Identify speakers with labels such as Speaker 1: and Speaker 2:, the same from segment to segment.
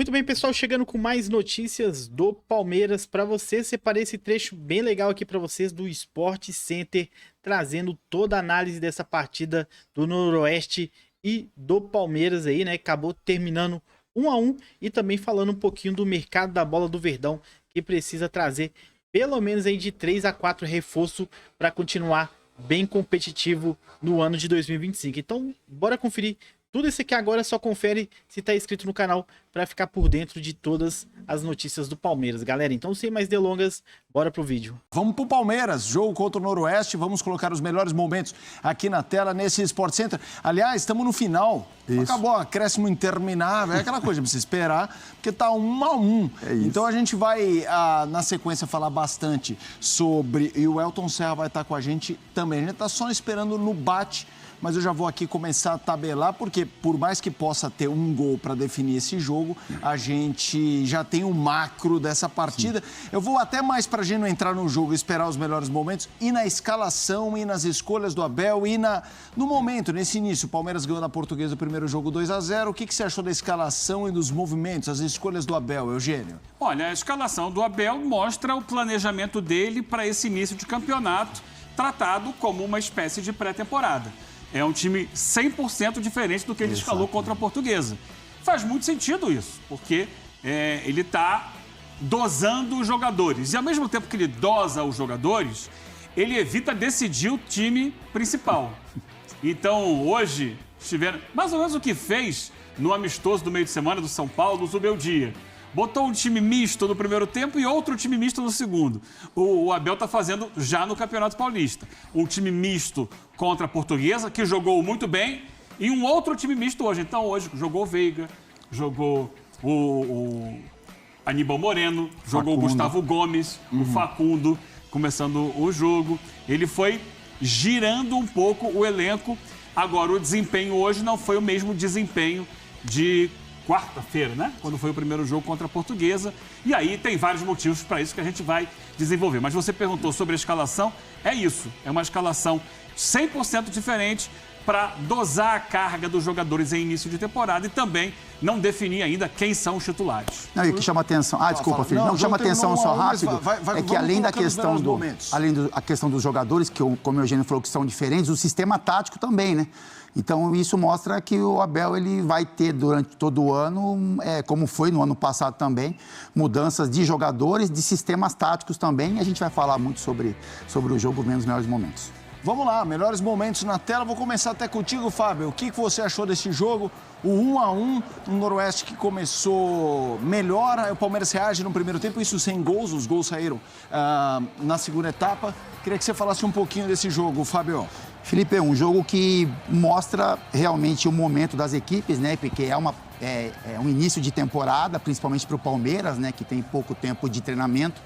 Speaker 1: Muito bem, pessoal, chegando com mais notícias do Palmeiras para vocês. Separei esse trecho bem legal aqui para vocês do Sport Center, trazendo toda a análise dessa partida do Noroeste e do Palmeiras aí, né? Acabou terminando 1-1 e também falando um pouquinho do mercado da bola do Verdão, que precisa trazer pelo menos aí de 3 a 4 reforços para continuar bem competitivo no ano de 2025. Então, bora conferir tudo isso aqui agora. Só confere se tá inscrito no canal para ficar por dentro de todas as notícias do Palmeiras, galera. Então, sem mais delongas, bora pro vídeo.
Speaker 2: Vamos pro Palmeiras, jogo contra o Noroeste. Vamos colocar os melhores momentos aqui na tela, nesse Sport Center. Aliás, estamos no final. Isso. Acabou, acréscimo interminável. É aquela coisa, precisa esperar, porque tá 1-1. Então, a gente vai, na sequência, falar bastante sobre... E o Elton Serra vai estar com a gente também. A gente tá só esperando no bate, mas eu já vou aqui começar a tabelar, porque por mais que possa ter um gol para definir esse jogo, a gente já tem um macro dessa partida. Sim. Eu vou até mais para a gente não entrar no jogo, esperar os melhores momentos, e na escalação, e nas escolhas do Abel, e no momento, nesse início. O Palmeiras ganhou na Portuguesa o primeiro jogo 2-0. O que você achou da escalação e dos movimentos, as escolhas do Abel, Eugênio?
Speaker 3: Olha, a escalação do Abel mostra o planejamento dele para esse início de campeonato, tratado como uma espécie de pré-temporada. É um time 100% diferente do que ele escalou contra a Portuguesa. Faz muito sentido isso, porque ele está dosando os jogadores. E ao mesmo tempo que ele dosa os jogadores, ele evita decidir o time principal. Então, hoje, estiveram mais ou menos o que fez no amistoso do meio de semana do São Paulo, no Zubeldia. Botou um time misto no primeiro tempo e outro time misto no segundo. O Abel está fazendo já no Campeonato Paulista. Um time misto contra a Portuguesa, que jogou muito bem, e um outro time misto hoje. Então, hoje jogou o Veiga, jogou o Aníbal Moreno, jogou o Gustavo Gomes, o Facundo, começando o jogo. Ele foi girando um pouco o elenco. Agora, o desempenho hoje não foi o mesmo desempenho de quarta-feira, né? Quando foi o primeiro jogo contra a Portuguesa. E aí tem vários motivos para isso que a gente vai desenvolver. Mas você perguntou sobre a escalação. É isso. É uma escalação 100% diferente para dosar a carga dos jogadores em início de temporada e também não definir ainda quem são os titulares.
Speaker 4: Não, e o que chama atenção... desculpa, Felipe. Não, chama atenção só rápido. É que além da questão a questão dos jogadores, que como o Eugênio falou que são diferentes, o sistema tático também, né? Então, isso mostra que o Abel ele vai ter durante todo o ano, como foi no ano passado também, mudanças de jogadores, de sistemas táticos também. E a gente vai falar muito sobre o jogo, menos melhores momentos.
Speaker 2: Vamos lá, melhores momentos na tela. Vou começar até contigo, Fábio. O que você achou desse jogo? O 1-1, um Noroeste que começou melhor. O Palmeiras reage no primeiro tempo, isso sem gols. Os gols saíram na segunda etapa. Queria que você falasse um pouquinho desse jogo, Fábio.
Speaker 4: Felipe, é um jogo que mostra realmente o momento das equipes, né? Porque é um início de temporada, principalmente para o Palmeiras, né? Que tem pouco tempo de treinamento.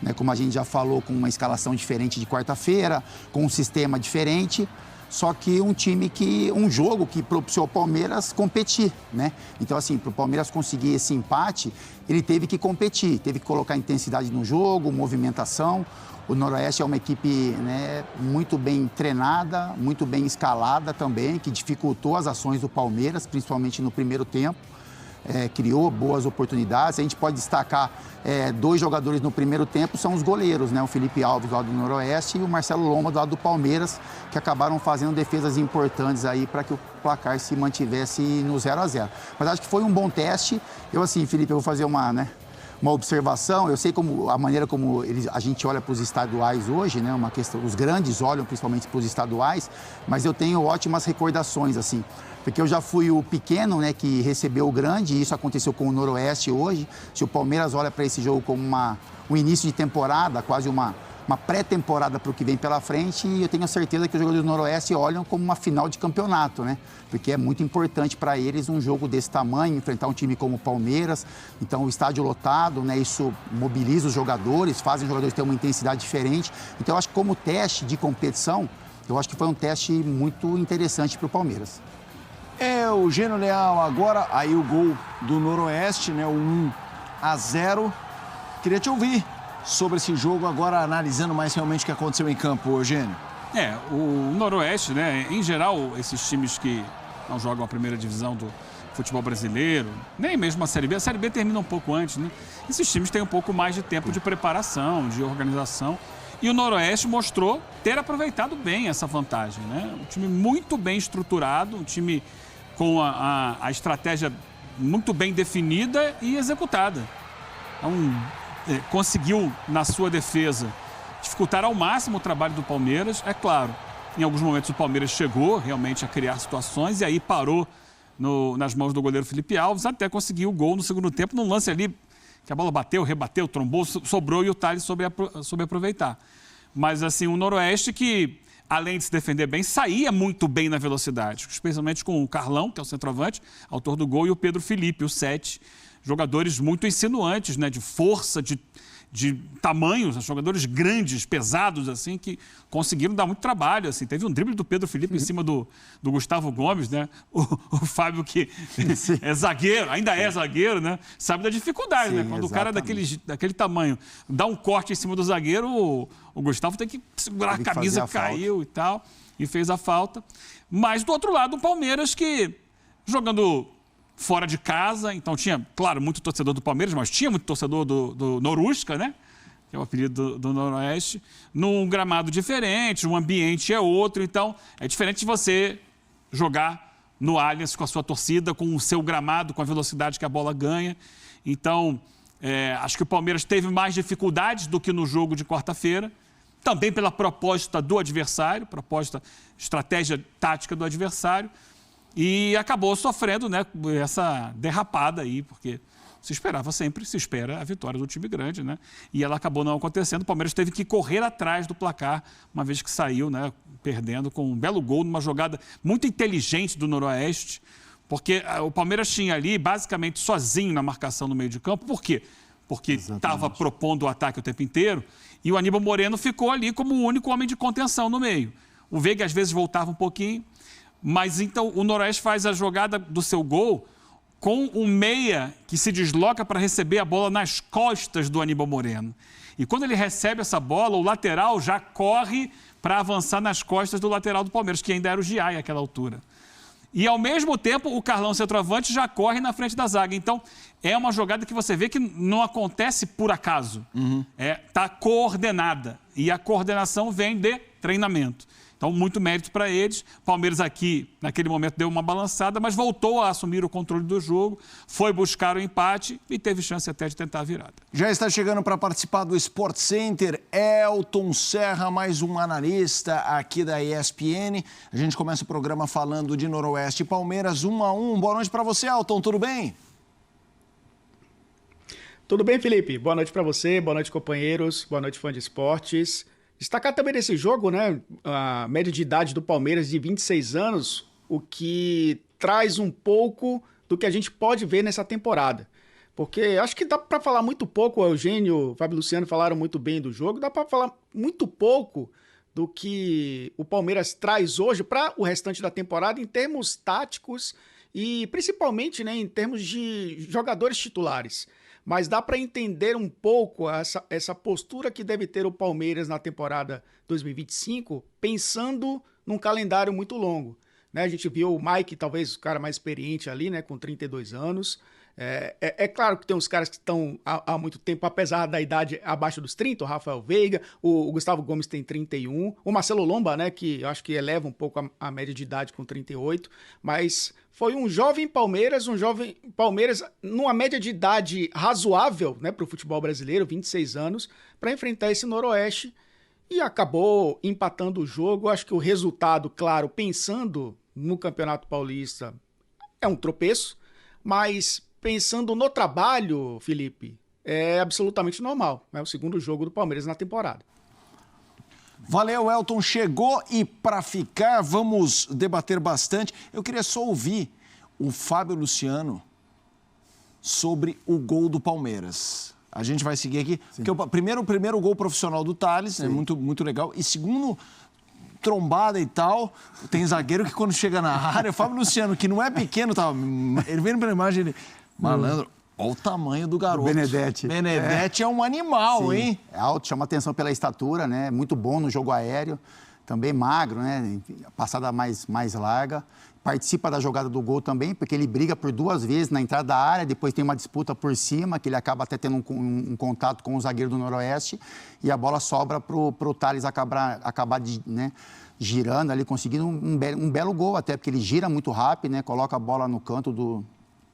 Speaker 4: Né, como a gente já falou, com uma escalação diferente de quarta-feira, com um sistema diferente, só que um jogo que propiciou o Palmeiras competir, né? Então, assim, para o Palmeiras conseguir esse empate, ele teve que competir, teve que colocar intensidade no jogo, movimentação. O Noroeste é uma equipe, né, muito bem treinada, muito bem escalada também, que dificultou as ações do Palmeiras, principalmente no primeiro tempo. Criou boas oportunidades. A gente pode destacar dois jogadores no primeiro tempo, são os goleiros, né? O Felipe Alves do lado do Noroeste e o Marcelo Lomba do lado do Palmeiras, que acabaram fazendo defesas importantes aí para que o placar se mantivesse no 0-0. Mas acho que foi um bom teste. Felipe, eu vou fazer uma observação. Eu sei a maneira como a gente olha para os estaduais hoje, né? Uma questão, os grandes olham principalmente para os estaduais, mas eu tenho ótimas recordações, assim. Porque eu já fui o pequeno, né, que recebeu o grande, e isso aconteceu com o Noroeste hoje. Se o Palmeiras olha para esse jogo como um início de temporada, quase uma pré-temporada para o que vem pela frente, e eu tenho certeza que os jogadores do Noroeste olham como uma final de campeonato, né? Porque é muito importante para eles um jogo desse tamanho, enfrentar um time como o Palmeiras. Então, o estádio lotado, né, isso mobiliza os jogadores, faz os jogadores terem uma intensidade diferente. Então, eu acho que como teste de competição, eu acho que foi um teste muito interessante para o Palmeiras.
Speaker 2: Eugênio Leal, agora aí o gol do Noroeste, né, o 1-0. Queria te ouvir sobre esse jogo agora, analisando mais realmente o que aconteceu em campo, Eugênio.
Speaker 3: O Noroeste, né, em geral, esses times que não jogam a primeira divisão do futebol brasileiro, nem mesmo a Série B. A Série B termina um pouco antes, né? Esses times têm um pouco mais de tempo de preparação, de organização. E o Noroeste mostrou ter aproveitado bem essa vantagem, né? Um time muito bem estruturado, um time com a estratégia muito bem definida e executada. Então, conseguiu, na sua defesa, dificultar ao máximo o trabalho do Palmeiras. É claro, em alguns momentos o Palmeiras chegou realmente a criar situações e aí parou nas mãos do goleiro Felipe Alves, até conseguir o gol no segundo tempo, num lance ali que a bola bateu, rebateu, trombou, sobrou e o Thales soube aproveitar. Mas, assim, o Noroeste que, além de se defender bem, saía muito bem na velocidade, especialmente com o Carlão, que é o centroavante, autor do gol, e o Pedro Felipe, o 7, jogadores muito insinuantes, né, de força, de tamanhos, jogadores grandes, pesados, assim, que conseguiram dar muito trabalho, assim. Teve um drible do Pedro Felipe em cima do Gustavo Gomes, né? O Fábio, que é zagueiro, ainda é zagueiro, né? Sabe da dificuldade, né? Quando o cara daquele tamanho dá um corte em cima do zagueiro, o Gustavo tem que segurar a camisa, caiu e tal, e fez a falta. Mas, do outro lado, o Palmeiras que, jogando fora de casa, então tinha, claro, muito torcedor do Palmeiras, mas tinha muito torcedor do Norusca, né? Que é o apelido do Noroeste, num gramado diferente, o ambiente é outro, então é diferente de você jogar no Allianz com a sua torcida, com o seu gramado, com a velocidade que a bola ganha. Então, acho que o Palmeiras teve mais dificuldades do que no jogo de quarta-feira, também pela proposta do adversário, estratégia tática do adversário, e acabou sofrendo, né, essa derrapada aí, porque se espera a vitória do time grande, né? E ela acabou não acontecendo. O Palmeiras teve que correr atrás do placar, uma vez que saiu, né, perdendo com um belo gol, numa jogada muito inteligente do Noroeste, porque o Palmeiras tinha ali, basicamente, sozinho na marcação no meio de campo. Por quê? Porque estava propondo o ataque o tempo inteiro e o Aníbal Moreno ficou ali como o único homem de contenção no meio. O Veiga, às vezes, voltava um pouquinho. Mas então o Noroeste faz a jogada do seu gol com o meia que se desloca para receber a bola nas costas do Aníbal Moreno. E quando ele recebe essa bola, o lateral já corre para avançar nas costas do lateral do Palmeiras, que ainda era o Giai àquela altura. E, ao mesmo tempo, o Carlão, centroavante, já corre na frente da zaga. Então, é uma jogada que você vê que não acontece por acaso. Está coordenada. E a coordenação vem de treinamento. Então, muito mérito para eles. Palmeiras aqui, naquele momento, deu uma balançada, mas voltou a assumir o controle do jogo, foi buscar o empate e teve chance até de tentar a virada.
Speaker 2: Já está chegando para participar do Sport Center, Elton Serra, mais um analista aqui da ESPN. A gente começa o programa falando de Noroeste e Palmeiras, 1-1. Boa noite para você, Elton, tudo bem?
Speaker 5: Tudo bem, Felipe? Boa noite para você, boa noite, companheiros, boa noite, fã de esportes. Destacar também nesse jogo, né, a média de idade do Palmeiras de 26 anos, o que traz um pouco do que a gente pode ver nessa temporada. Porque acho que dá para falar muito pouco, o Eugênio, o Fábio e o Luciano falaram muito bem do jogo, dá para falar muito pouco do que o Palmeiras traz hoje para o restante da temporada em termos táticos e principalmente, né, em termos de jogadores titulares. Mas dá para entender um pouco essa postura que deve ter o Palmeiras na temporada 2025, pensando num calendário muito longo. Né? A gente viu o Mike, talvez o cara mais experiente ali, né, com 32 anos. É claro que tem uns caras que estão há muito tempo, apesar da idade abaixo dos 30, o Rafael Veiga, o Gustavo Gomes tem 31, o Marcelo Lomba, né, que eu acho que eleva um pouco a média de idade com 38, mas foi um jovem Palmeiras numa média de idade razoável, né, para o futebol brasileiro, 26 anos, para enfrentar esse Noroeste e acabou empatando o jogo. Acho que o resultado, claro, pensando no Campeonato Paulista, é um tropeço, mas pensando no trabalho, Felipe, é absolutamente normal. É o segundo jogo do Palmeiras na temporada.
Speaker 2: Valeu, Elton. Chegou e para ficar, vamos debater bastante. Eu queria só ouvir o Fábio Luciano sobre o gol do Palmeiras. A gente vai seguir aqui. Porque o primeiro gol profissional do Thales, né, muito, muito legal. E segundo, trombada e tal, tem zagueiro que quando chega na área, o Fábio Luciano, que não é pequeno, tá, ele vem pela imagem, ele... Malandro, olha o tamanho do garoto. Benedetti é um animal, hein?
Speaker 4: É alto, chama atenção pela estatura, né? Muito bom no jogo aéreo. Também magro, né? Passada mais larga. participa da jogada do gol também, porque ele briga por 2 vezes na entrada da área, depois tem uma disputa por cima, que ele acaba até tendo um contato com o zagueiro do Noroeste, e a bola sobra para o Thales acabar girando ali, conseguindo um belo gol até, porque ele gira muito rápido, né? Coloca a bola no canto do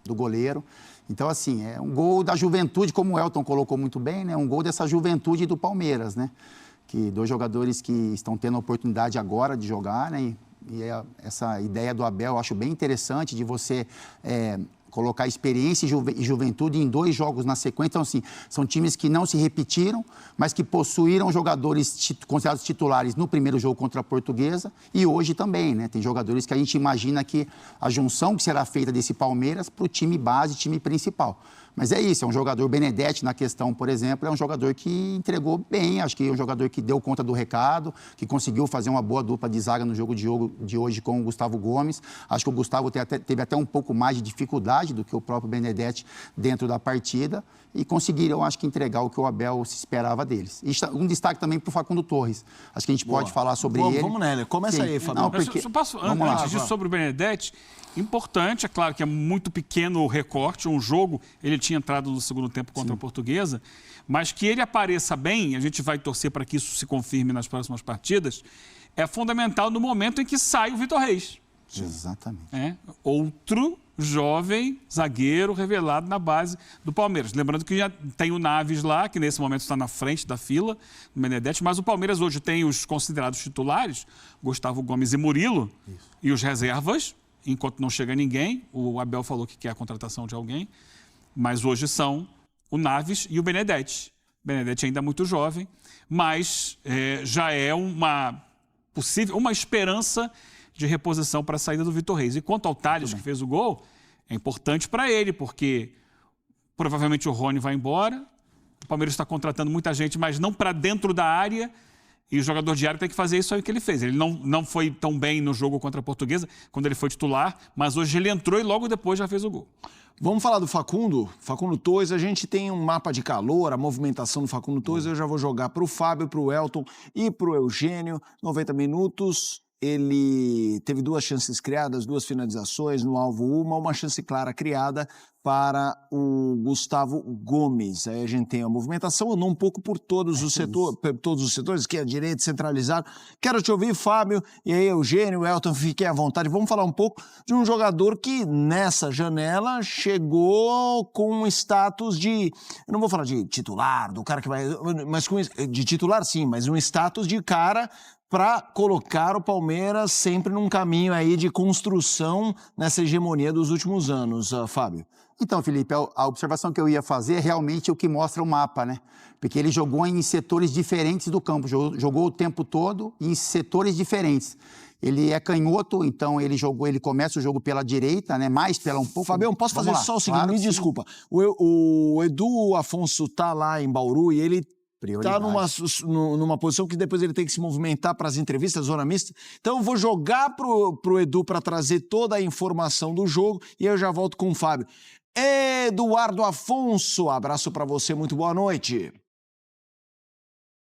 Speaker 4: goleiro. Então, assim, é um gol da juventude, como o Elton colocou muito bem, né? Um gol dessa juventude do Palmeiras, né? Que 2 jogadores que estão tendo a oportunidade agora de jogar, né? E essa ideia do Abel eu acho bem interessante de você colocar experiência e juventude em 2 jogos na sequência. Então, assim, são times que não se repetiram, mas que possuíram jogadores considerados titulares no primeiro jogo contra a Portuguesa e hoje também, né? Tem jogadores que a gente imagina que a junção que será feita desse Palmeiras para o time base, time principal. Mas é isso, é um jogador, Benedetti na questão, por exemplo, é um jogador que entregou bem, acho que é um jogador que deu conta do recado, que conseguiu fazer uma boa dupla de zaga no jogo de hoje com o Gustavo Gomes. Acho que o Gustavo teve até um pouco mais de dificuldade do que o próprio Benedetti dentro da partida e conseguiram, acho que, entregar o que o Abel se esperava deles. E um destaque também para o Facundo Torres. Acho que a gente pode falar sobre ele.
Speaker 2: Vamos nele, começa aí, Fabio.
Speaker 3: Antes disso, sobre o Benedetti, importante, é claro que é muito pequeno o recorte, um jogo, ele tinha entrado no segundo tempo contra a Portuguesa, mas que ele apareça bem, a gente vai torcer para que isso se confirme nas próximas partidas, é fundamental no momento em que sai o Vitor Reis.
Speaker 4: Exatamente.
Speaker 3: Outro jovem zagueiro revelado na base do Palmeiras. Lembrando que já tem o Naves lá, que nesse momento está na frente da fila, o Benedetti, mas o Palmeiras hoje tem os considerados titulares, Gustavo Gomes e Murilo, e os reservas, enquanto não chega ninguém. O Abel falou que quer a contratação de alguém, mas hoje são o Naves e o Benedetti. Benedetti ainda é muito jovem, mas já é uma esperança de reposição para a saída do Vitor Reis. E quanto ao Thales, que fez o gol, é importante para ele, porque provavelmente o Rony vai embora, o Palmeiras está contratando muita gente, mas não para dentro da área, e o jogador de área tem que fazer isso aí que ele fez. Ele não foi tão bem no jogo contra a Portuguesa, quando ele foi titular, mas hoje ele entrou e logo depois já fez o gol.
Speaker 2: Vamos falar do Facundo Torres. A gente tem um mapa de calor, a movimentação do Facundo Torres. Eu já vou jogar para o Fábio, para o Elton e para o Eugênio. 90 minutos. Ele teve 2 chances criadas, 2 finalizações, no alvo uma chance clara criada para o Gustavo Gomes. Aí a gente tem a movimentação, andou um pouco por todos os setores, que é direito centralizado. Quero te ouvir, Fábio, e aí Eugênio, Elton, fiquem à vontade. Vamos falar um pouco de um jogador que nessa janela chegou com um status de, eu não vou falar de titular, do cara que vai, mas de titular sim, mas um status de cara para colocar o Palmeiras sempre num caminho aí de construção nessa hegemonia dos últimos anos, Fábio.
Speaker 4: Então, Felipe, a observação que eu ia fazer é realmente o que mostra o mapa, né? Porque ele jogou em setores diferentes do campo, jogou o tempo todo em setores diferentes. Ele é canhoto, então ele começa o jogo pela direita, né? Mais pela um pouco.
Speaker 2: Fabião, posso fazer só o seguinte, claro, me desculpa. O Edu Afonso tá lá em Bauru e ele está numa posição que depois ele tem que se movimentar para as entrevistas, zona mista. Então eu vou jogar pro Edu para trazer toda a informação do jogo e eu já volto com o Fábio. Eduardo Afonso, abraço para você, muito boa noite.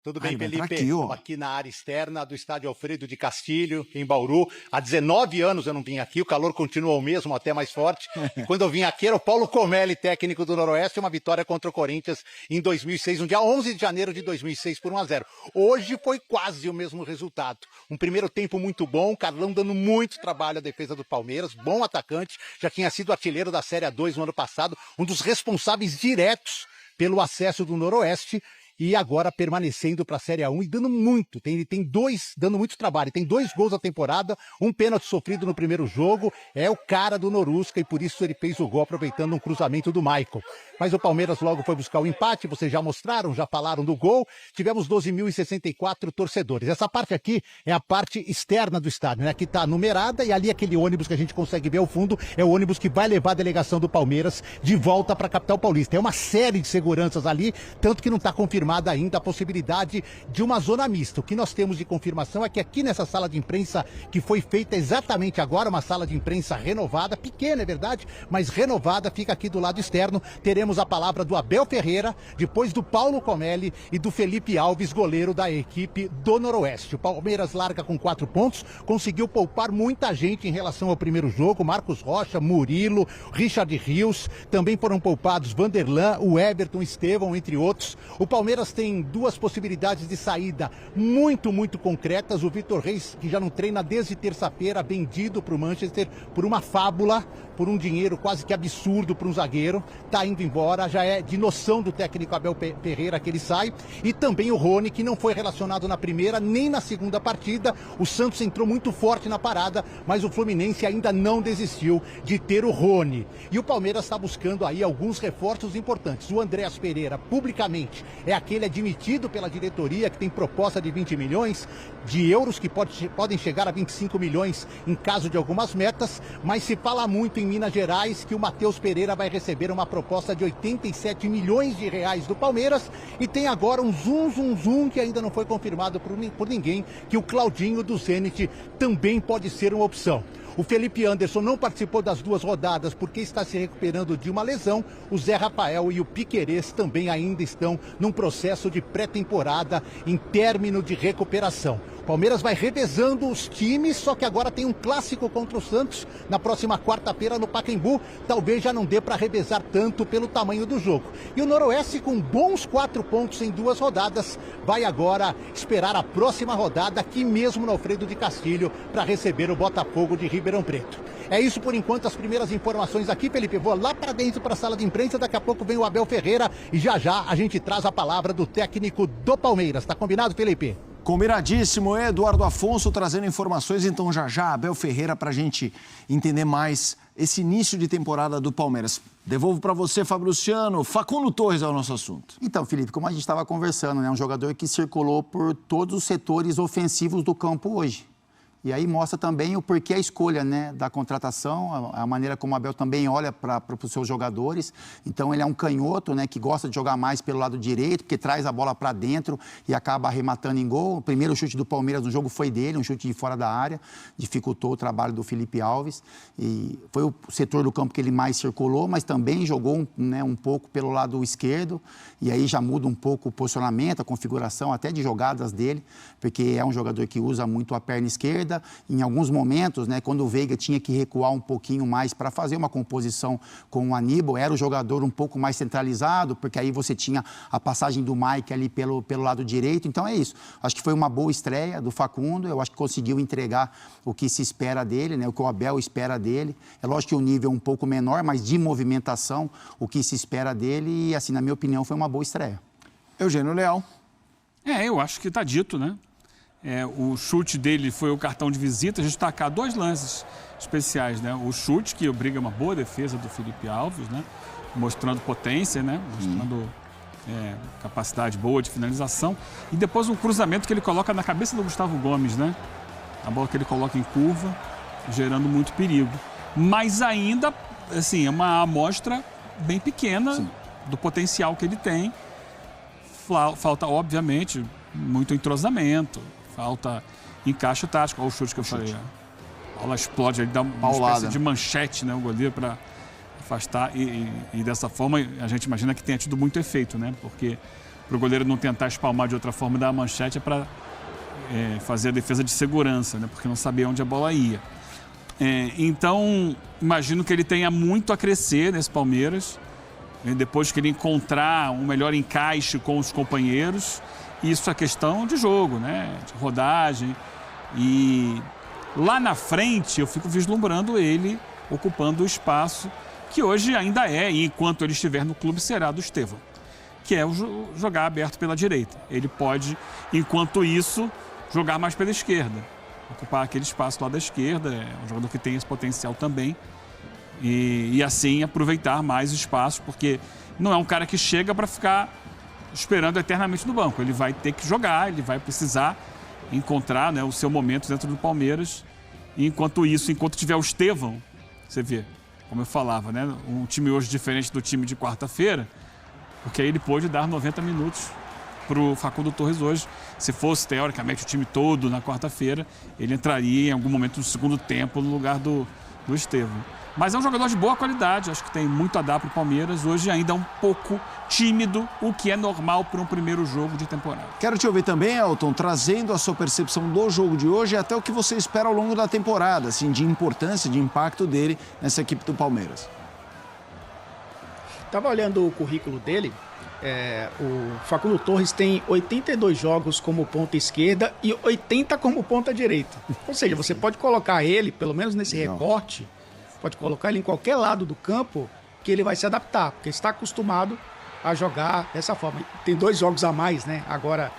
Speaker 6: Tudo bem, Felipe? Estou aqui na área externa do estádio Alfredo de Castilho, em Bauru. Há 19 anos eu não vim aqui, o calor continua o mesmo, até mais forte. E quando eu vim aqui era o Paulo Comelli, técnico do Noroeste, uma vitória contra o Corinthians em 2006, no dia 11 de janeiro de 2006, por 1-0. Hoje foi quase o mesmo resultado. Um primeiro tempo muito bom, Carlão dando muito trabalho à defesa do Palmeiras, bom atacante, já tinha sido artilheiro da Série A2 no ano passado, um dos responsáveis diretos pelo acesso do Noroeste, e agora permanecendo para a Série A1 e dando muito, dando muito trabalho, tem 2 gols na temporada, um pênalti sofrido no primeiro jogo, é o cara do Norusca e por isso ele fez o gol aproveitando um cruzamento do Michael. Mas o Palmeiras logo foi buscar o empate, vocês já mostraram, já falaram do gol, tivemos 12.064 torcedores. Essa parte aqui é a parte externa do estádio, né? Que está numerada e ali aquele ônibus que a gente consegue ver ao fundo é o ônibus que vai levar a delegação do Palmeiras de volta para a capital paulista. É uma série de seguranças ali, tanto que não está confirmado
Speaker 7: confirmada ainda a possibilidade de uma zona mista. O que nós temos de confirmação é que aqui nessa sala de imprensa, que foi feita exatamente agora, uma sala de imprensa renovada, pequena, é verdade, mas renovada, fica aqui do lado externo, teremos a palavra do Abel Ferreira, depois do Paulo Comelli e do Felipe Alves, goleiro da equipe do Noroeste. O Palmeiras larga com 4 pontos, conseguiu poupar muita gente em relação ao primeiro jogo, Marcos Rocha, Murilo, Richard Rios, também foram poupados Vanderlan, o Everton, Estevão, entre outros. O Palmeiras tem 2 possibilidades de saída muito concretas. O Vitor Reis, que já não treina desde terça-feira, vendido para o Manchester por uma fábula, por um dinheiro quase que absurdo para um zagueiro, tá indo embora, já é de noção do técnico Abel Ferreira que ele sai. E também o Rony, que não foi relacionado na primeira nem na segunda partida. O Santos entrou muito forte na parada, mas o Fluminense ainda não desistiu de ter o Rony. E o Palmeiras está buscando aí alguns reforços importantes. O Andréas Pereira, publicamente, é aquele admitido pela diretoria, que tem proposta de 20 milhões de euros, que podem chegar a 25 milhões em caso de algumas metas, mas se fala muito em Minas Gerais que o Matheus Pereira vai receber uma proposta de 87 milhões de reais do Palmeiras, e tem agora um zum que ainda não foi confirmado por ninguém, que o Claudinho do Zenit também pode ser uma opção. O Felipe Anderson não participou das 2 rodadas porque está se recuperando de uma lesão. O Zé Rafael e o Piquerez também ainda estão num processo de pré-temporada em término de recuperação. O Palmeiras vai revezando os times, só que agora tem um clássico contra o Santos na próxima quarta-feira no Pacaembu. Talvez já não dê para revezar tanto pelo tamanho do jogo. E o Noroeste, com bons 4 pontos em 2 rodadas, vai agora esperar a próxima rodada aqui mesmo no Alfredo de Castilho para receber o Botafogo de Ribeirão Preto. É isso por enquanto, as primeiras informações aqui, Felipe. Vou lá para dentro para a sala de imprensa, daqui a pouco vem o Abel Ferreira e já a gente traz a palavra do técnico do Palmeiras. Tá combinado, Felipe?
Speaker 2: Combinadíssimo, Eduardo Afonso trazendo informações, então já Abel Ferreira para a gente entender mais esse início de temporada do Palmeiras. Devolvo para você, Fábio Luciano. Facundo Torres é o nosso assunto.
Speaker 4: Então, Felipe, como a gente estava conversando, né, um jogador que circulou por todos os setores ofensivos do campo hoje. E aí mostra também o porquê a escolha, né, da contratação, a maneira como o Abel também olha para os seus jogadores. Então ele é um canhoto, né, que gosta de jogar mais pelo lado direito, porque traz a bola para dentro e acaba arrematando em gol. O primeiro chute do Palmeiras no jogo foi dele, um chute de fora da área, dificultou o trabalho do Felipe Alves. E foi o setor do campo que ele mais circulou, mas também jogou um pouco pelo lado esquerdo. E aí já muda um pouco o posicionamento, a configuração até de jogadas dele, porque é um jogador que usa muito a perna esquerda. Em alguns momentos, né, quando o Veiga tinha que recuar um pouquinho mais para fazer uma composição com o Aníbal, era o jogador um pouco mais centralizado, porque aí você tinha a passagem do Mike ali pelo lado direito. Então é isso. Acho que foi uma boa estreia do Facundo. Eu acho que conseguiu entregar o que se espera dele, né, o que o Abel espera dele. É lógico que o nível é um pouco menor, mas de movimentação, o que se espera dele. E, assim, na minha opinião, foi uma boa estreia.
Speaker 2: Eugênio Leal.
Speaker 3: Eu acho que está dito, né? O chute dele foi o cartão de visita. A gente destacar 2 lances especiais, né? O chute, que obriga uma boa defesa do Felipe Alves, né? Mostrando potência, né? Mostrando capacidade boa de finalização. E depois um cruzamento que ele coloca na cabeça do Gustavo Gomes, né? A bola que ele coloca em curva, gerando muito perigo. Mas ainda, assim, é uma amostra bem pequena, sim, do potencial que ele tem. Falta, obviamente, muito entrosamento. Falta encaixe tático. Olha o chute que eu falei. A bola explode, ele dá uma espécie de manchete, né? O goleiro para afastar. E dessa forma, a gente imagina que tenha tido muito efeito, né? Porque para o goleiro não tentar espalmar de outra forma, dar a manchete é para fazer a defesa de segurança, né? Porque não sabia onde a bola ia. Então, imagino que ele tenha muito a crescer nesse Palmeiras. Depois que ele encontrar um melhor encaixe com os companheiros. Isso é questão de jogo, né? De rodagem. E lá na frente eu fico vislumbrando ele ocupando o espaço que hoje ainda e enquanto ele estiver no clube, será do Estevão, que é o jogar aberto pela direita. Ele pode, enquanto isso, jogar mais pela esquerda, ocupar aquele espaço lá da esquerda. É um jogador que tem esse potencial também. E assim aproveitar mais espaço, porque não é um cara que chega para ficar esperando eternamente no banco. Ele vai ter que jogar, ele vai precisar encontrar, né, o seu momento dentro do Palmeiras. E enquanto tiver o Estevão, você vê, como eu falava, né, um time hoje diferente do time de quarta-feira, porque aí ele pôde dar 90 minutos para o Facundo Torres hoje. Se fosse, teoricamente, o time todo na quarta-feira, ele entraria em algum momento no segundo tempo no lugar do Estevão. Mas é um jogador de boa qualidade, acho que tem muito a dar para o Palmeiras. Hoje ainda é um pouco tímido, o que é normal para um primeiro jogo de temporada.
Speaker 2: Quero te ouvir também, Elton, trazendo a sua percepção do jogo de hoje e até o que você espera ao longo da temporada, assim, de importância, de impacto dele nessa equipe do Palmeiras.
Speaker 5: Estava olhando o currículo dele, o Facundo Torres tem 82 jogos como ponta esquerda e 80 como ponta direita. Ou seja, você pode colocar ele, pelo menos nesse recorte, pode colocar ele em qualquer lado do campo que ele vai se adaptar, porque está acostumado a jogar dessa forma. Tem 2 jogos a mais, né? Agora,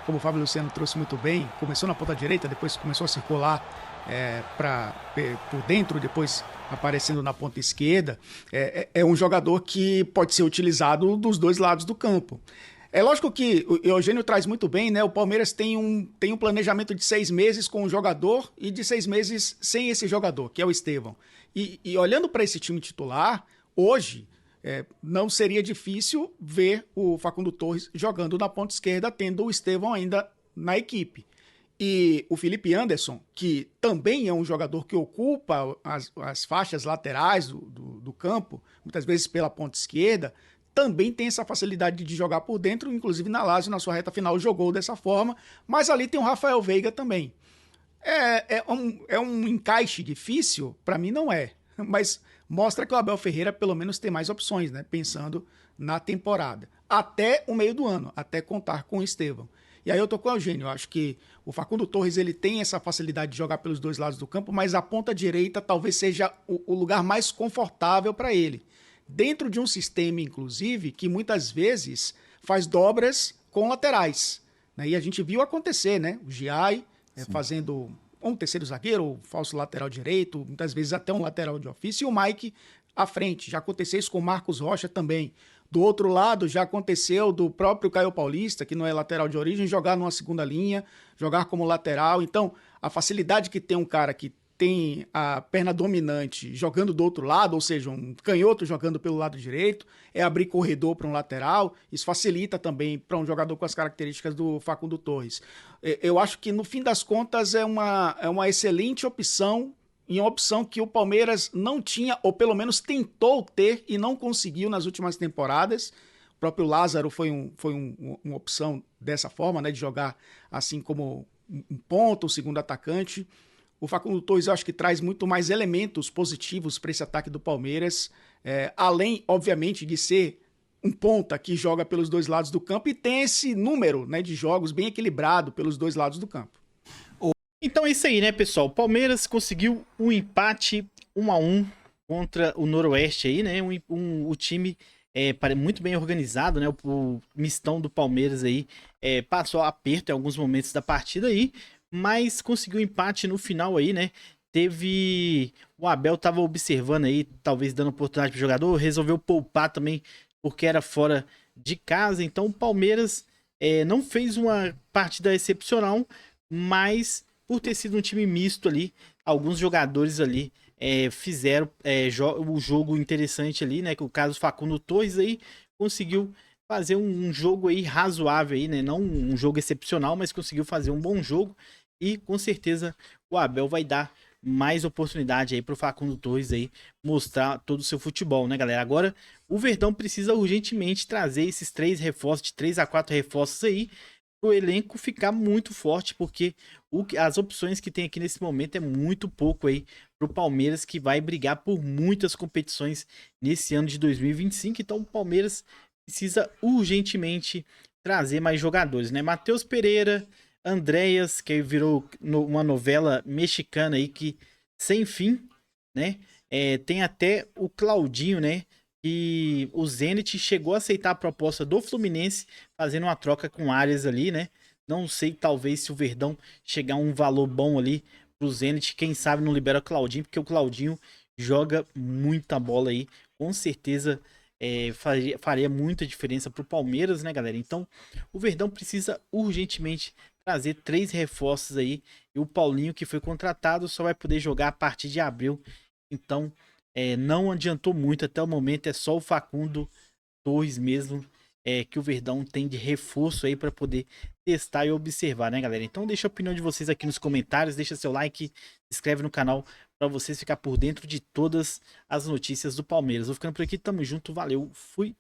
Speaker 5: como o Fábio Luciano trouxe muito bem, começou na ponta direita, depois começou a circular por dentro, depois aparecendo na ponta esquerda. É um jogador que pode ser utilizado dos 2 lados do campo. É lógico que o Eugênio traz muito bem, né? O Palmeiras tem um planejamento de 6 meses com o jogador e de 6 meses sem esse jogador, que é o Estevão. E olhando para esse time titular, hoje não seria difícil ver o Facundo Torres jogando na ponta esquerda, tendo o Estevão ainda na equipe. E o Felipe Anderson, que também é um jogador que ocupa as faixas laterais do campo, muitas vezes pela ponta esquerda, também tem essa facilidade de jogar por dentro, inclusive na Lazio, na sua reta final, jogou dessa forma, mas ali tem o Rafael Veiga também. É um encaixe difícil? Para mim não é, mas mostra que o Abel Ferreira pelo menos tem mais opções, né? Pensando na temporada, até o meio do ano, até contar com o Estevão. E aí eu tô com o Eugênio, eu acho que o Facundo Torres ele tem essa facilidade de jogar pelos 2 lados do campo, mas a ponta direita talvez seja o lugar mais confortável para ele. Dentro de um sistema, inclusive, que muitas vezes faz dobras com laterais, né? E a gente viu acontecer, né? O Giai fazendo um terceiro zagueiro, ou falso lateral direito, muitas vezes até um lateral de ofício, e o Mike à frente. Já aconteceu isso com o Marcos Rocha também. Do outro lado, já aconteceu do próprio Caio Paulista, que não é lateral de origem, jogar numa segunda linha, jogar como lateral. Então, a facilidade que tem um cara que tem a perna dominante jogando do outro lado, ou seja, um canhoto jogando pelo lado direito, é abrir corredor para um lateral. Isso facilita também para um jogador com as características do Facundo Torres. Eu acho que, no fim das contas, é uma excelente opção, e uma opção que o Palmeiras não tinha, ou pelo menos tentou ter e não conseguiu nas últimas temporadas. O próprio Lázaro foi uma opção dessa forma, né, de jogar assim como um ponta, um segundo atacante. O Facundo Torres eu acho que traz muito mais elementos positivos para esse ataque do Palmeiras, além, obviamente, de ser um ponta que joga pelos 2 lados do campo e tem esse número, né, de jogos bem equilibrado pelos 2 lados do campo.
Speaker 1: Então é isso aí, né, pessoal? O Palmeiras conseguiu um empate 1-1 contra o Noroeste aí, né? O time muito bem organizado, né? O mistão do Palmeiras aí passou aperto em alguns momentos da partida aí, mas conseguiu um empate no final aí, né? O Abel tava observando aí, talvez dando oportunidade pro jogador, resolveu poupar também porque era fora de casa. Então o Palmeiras não fez uma partida excepcional, mas por ter sido um time misto ali, alguns jogadores ali fizeram o jogo interessante ali, né? Que o caso Facundo Torres aí conseguiu fazer um jogo aí razoável aí, né? Não um jogo excepcional, mas conseguiu fazer um bom jogo. E com certeza o Abel vai dar mais oportunidade aí pro Facundo Torres aí mostrar todo o seu futebol, né, galera? Agora o Verdão precisa urgentemente trazer esses 3 reforços, de 3 a 4 reforços aí, o elenco ficar muito forte, porque as opções que tem aqui nesse momento é muito pouco aí pro Palmeiras, que vai brigar por muitas competições nesse ano de 2025. Então o Palmeiras precisa urgentemente trazer mais jogadores, né? Matheus Pereira, Andréas, que virou uma novela mexicana aí que sem fim, né? Tem até o Claudinho, né? E o Zenit chegou a aceitar a proposta do Fluminense, fazendo uma troca com Arias ali, né? Não sei, talvez, se o Verdão chegar a um valor bom ali pro Zenit, quem sabe não libera o Claudinho, porque o Claudinho joga muita bola aí, com certeza faria muita diferença pro Palmeiras, né, galera? Então, o Verdão precisa urgentemente trazer 3 reforços aí, e o Paulinho, que foi contratado, só vai poder jogar a partir de abril. Então, não adiantou muito até o momento, é só o Facundo Torres mesmo que o Verdão tem de reforço aí para poder testar e observar, né, galera? Então deixa a opinião de vocês aqui nos comentários, deixa seu like, se inscreve no canal para vocês ficar por dentro de todas as notícias do Palmeiras. Vou ficando por aqui, tamo junto, valeu, fui!